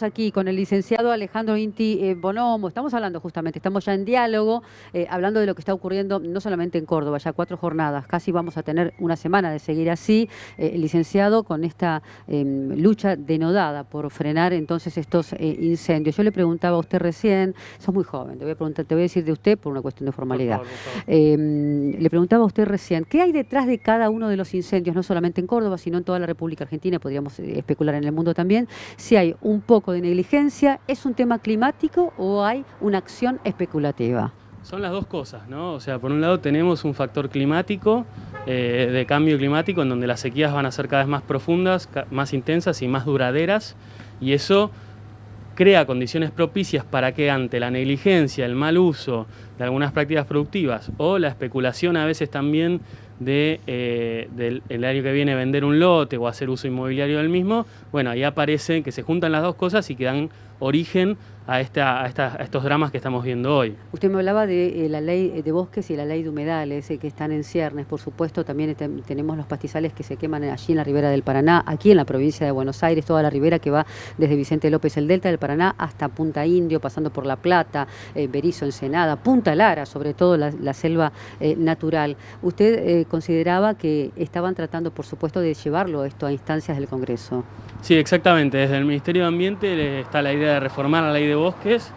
Aquí con el licenciado Alejandro Inti Bonomo, estamos hablando justamente, estamos ya en diálogo, hablando de lo que está ocurriendo no solamente en Córdoba, ya 4 jornadas, casi vamos a tener una semana de seguir así, licenciado, con esta lucha denodada por frenar entonces estos incendios. Yo le preguntaba a usted recién, sos muy joven, te voy a preguntar, te voy a decir de usted por una cuestión de Por formalidad. favor, por favor. Le preguntaba a usted recién, ¿qué hay detrás de cada uno de los incendios, no solamente en Córdoba, sino en toda la República Argentina, podríamos especular en el mundo también? Si hay un poco de negligencia, ¿es un tema climático o hay una acción especulativa? Son las dos cosas, ¿no? O sea, por un lado tenemos un factor climático, de cambio climático, en donde las sequías van a ser cada vez más profundas, más intensas y más duraderas, y eso crea condiciones propicias para que ante la negligencia, el mal uso de algunas prácticas productivas o la especulación a veces también del año que viene vender un lote o hacer uso inmobiliario del mismo, bueno, ahí aparecen que se juntan las dos cosas y que dan origen a estos dramas que estamos viendo hoy. Usted me hablaba de la ley de bosques y la ley de humedales que están en ciernes. Por supuesto, también tenemos los pastizales que se queman allí en la ribera del Paraná, aquí en la provincia de Buenos Aires, toda la ribera que va desde Vicente López, el delta del Paraná, hasta Punta Indio, pasando por La Plata, Berisso, Ensenada, Punta Lara, sobre todo la selva natural. Usted consideraba que estaban tratando, por supuesto, de llevarlo esto a instancias del Congreso. Sí, exactamente. Desde el Ministerio de Ambiente está la idea de reformar la ley de bosques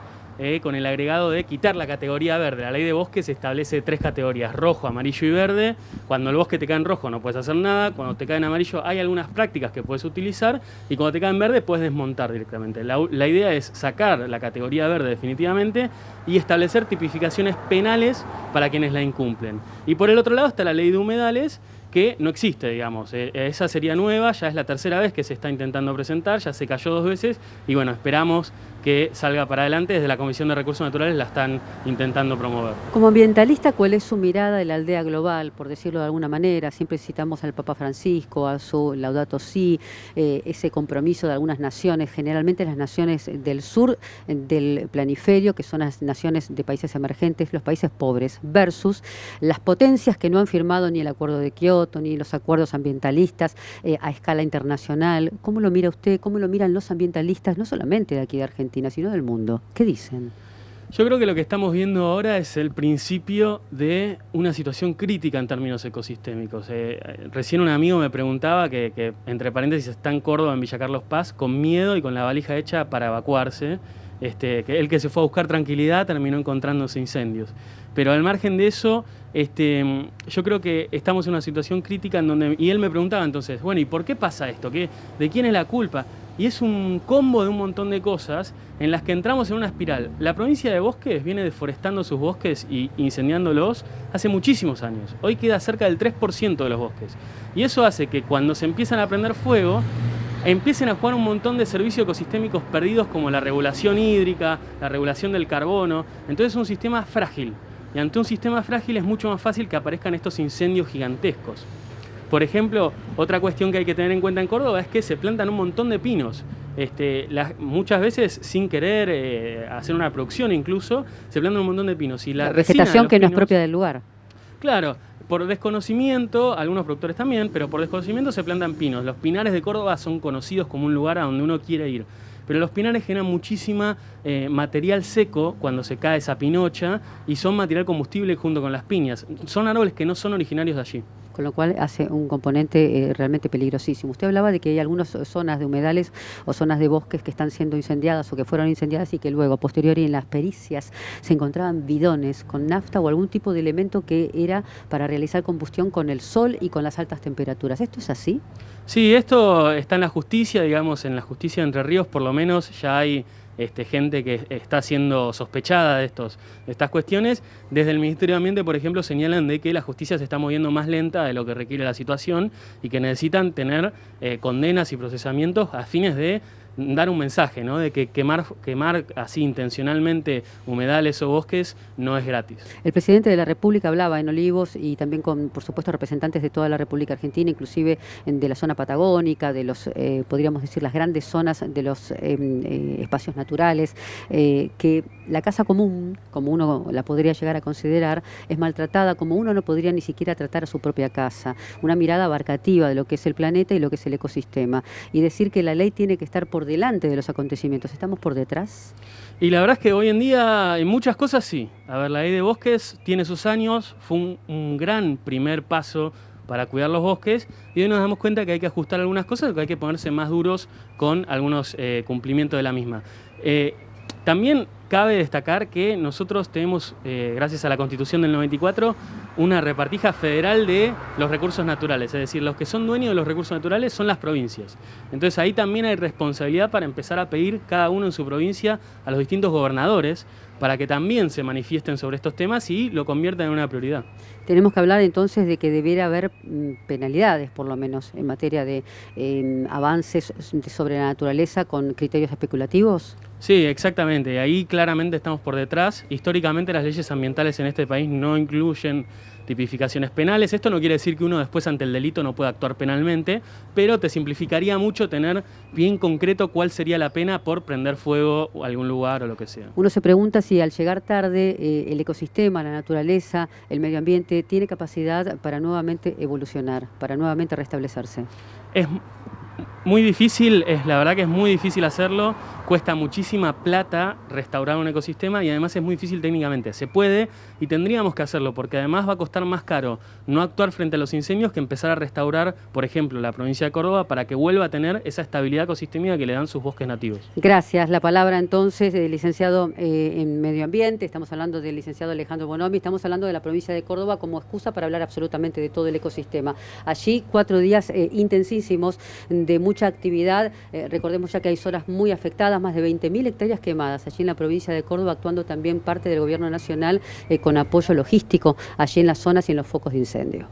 con el agregado de quitar la categoría verde. La ley de bosques establece 3 categorías, rojo, amarillo y verde. Cuando el bosque te cae en rojo no puedes hacer nada, cuando te cae en amarillo hay algunas prácticas que puedes utilizar y cuando te cae en verde puedes desmontar directamente. La idea es sacar la categoría verde definitivamente y establecer tipificaciones penales para quienes la incumplen. Y por el otro lado está la ley de humedales, que no existe, digamos. Esa sería nueva, ya es la tercera vez que se está intentando presentar, ya se cayó 2 veces y bueno, esperamos que salga para adelante. Desde la Comisión de Recursos Naturales la están intentando promover. Como ambientalista, ¿cuál es su mirada de la aldea global, por decirlo de alguna manera? Siempre citamos al Papa Francisco, a su Laudato Si, ese compromiso de algunas naciones, generalmente las naciones del sur del planiferio, que son las naciones de países emergentes, los países pobres, versus las potencias que no han firmado ni el Acuerdo de Kioto, ni los acuerdos ambientalistas a escala internacional. ¿Cómo lo mira usted? ¿Cómo lo miran los ambientalistas, no solamente de aquí de Argentina, sino del mundo? ¿Qué dicen? Yo creo que lo que estamos viendo ahora es el principio de una situación crítica en términos ecosistémicos. Recién un amigo me preguntaba que, entre paréntesis, está en Córdoba, en Villa Carlos Paz, con miedo y con la valija hecha para evacuarse. Que el que se fue a buscar tranquilidad terminó encontrándose incendios. Pero al margen de eso, yo creo que estamos en una situación crítica en donde... Y él me preguntaba entonces, bueno, ¿y por qué pasa esto? ¿De quién es la culpa? Y es un combo de un montón de cosas en las que entramos en una espiral. La provincia de Bosques viene deforestando sus bosques y incendiándolos hace muchísimos años. Hoy queda cerca del 3% de los bosques. Y eso hace que cuando se empiezan a prender fuego, empiecen a jugar un montón de servicios ecosistémicos perdidos, como la regulación hídrica, la regulación del carbono. Entonces es un sistema frágil. Y ante un sistema frágil es mucho más fácil que aparezcan estos incendios gigantescos. Por ejemplo, otra cuestión que hay que tener en cuenta en Córdoba es que se plantan un montón de pinos. Muchas veces sin querer hacer una producción incluso, se plantan un montón de pinos. Y la vegetación que no es propia del lugar. Claro, por desconocimiento, algunos productores también, pero por desconocimiento se plantan pinos. Los pinares de Córdoba son conocidos como un lugar a donde uno quiere ir. Pero los pinares generan muchísima material seco cuando se cae esa pinocha y son material combustible junto con las piñas. Son árboles que no son originarios de allí. Con lo cual hace un componente realmente peligrosísimo. Usted hablaba de que hay algunas zonas de humedales o zonas de bosques que están siendo incendiadas o que fueron incendiadas y que luego, a posteriori, en las pericias se encontraban bidones con nafta o algún tipo de elemento que era para realizar combustión con el sol y con las altas temperaturas. ¿Esto es así? Sí, esto está en la justicia, digamos, en la justicia de Entre Ríos por lo menos ya hay gente que está siendo sospechada de estas cuestiones. Desde el Ministerio de Ambiente, por ejemplo, señalan de que la justicia se está moviendo más lenta de lo que requiere la situación y que necesitan tener condenas y procesamientos a fines de dar un mensaje, ¿no? De que quemar así intencionalmente humedales o bosques no es gratis. El presidente de la República hablaba en Olivos y también con, por supuesto, representantes de toda la República Argentina, inclusive de la zona patagónica, de los, podríamos decir, las grandes zonas de los espacios naturales, que la casa común, como uno la podría llegar a considerar, es maltratada como uno no podría ni siquiera tratar a su propia casa. Una mirada abarcativa de lo que es el planeta y lo que es el ecosistema. Y decir que la ley tiene que estar por por delante de los acontecimientos, ¿estamos por detrás? Y la verdad es que hoy en día en muchas cosas sí. A ver, la ley de bosques tiene sus años, fue un gran primer paso para cuidar los bosques, y hoy nos damos cuenta que hay que ajustar algunas cosas, que hay que ponerse más duros con algunos cumplimientos de la misma. También cabe destacar que nosotros tenemos, gracias a la Constitución del 94, una repartija federal de los recursos naturales, es decir, los que son dueños de los recursos naturales son las provincias. Entonces ahí también hay responsabilidad para empezar a pedir cada uno en su provincia a los distintos gobernadores para que también se manifiesten sobre estos temas y lo conviertan en una prioridad. Tenemos que hablar entonces de que debiera haber penalidades, por lo menos, en materia de avances sobre la naturaleza con criterios especulativos. Sí, exactamente. Ahí claramente estamos por detrás. Históricamente las leyes ambientales en este país no incluyen tipificaciones penales. Esto no quiere decir que uno después ante el delito no pueda actuar penalmente, pero te simplificaría mucho tener bien concreto cuál sería la pena por prender fuego a algún lugar o lo que sea. Uno se pregunta si al llegar tarde el ecosistema, la naturaleza, el medio ambiente tiene capacidad para nuevamente evolucionar, para nuevamente restablecerse. Es muy difícil, la verdad que es muy difícil hacerlo, cuesta muchísima plata restaurar un ecosistema y además es muy difícil técnicamente. Se puede y tendríamos que hacerlo porque además va a costar más caro no actuar frente a los incendios que empezar a restaurar, por ejemplo, la provincia de Córdoba para que vuelva a tener esa estabilidad ecosistémica que le dan sus bosques nativos. Gracias. La palabra entonces del licenciado en Medio Ambiente, estamos hablando del licenciado Alejandro Bonomi, estamos hablando de la provincia de Córdoba como excusa para hablar absolutamente de todo el ecosistema. Allí 4 días intensísimos de mucha actividad, recordemos ya que hay zonas muy afectadas, más de 20.000 hectáreas quemadas allí en la provincia de Córdoba, actuando también parte del gobierno nacional con apoyo logístico allí en las zonas y en los focos de incendio.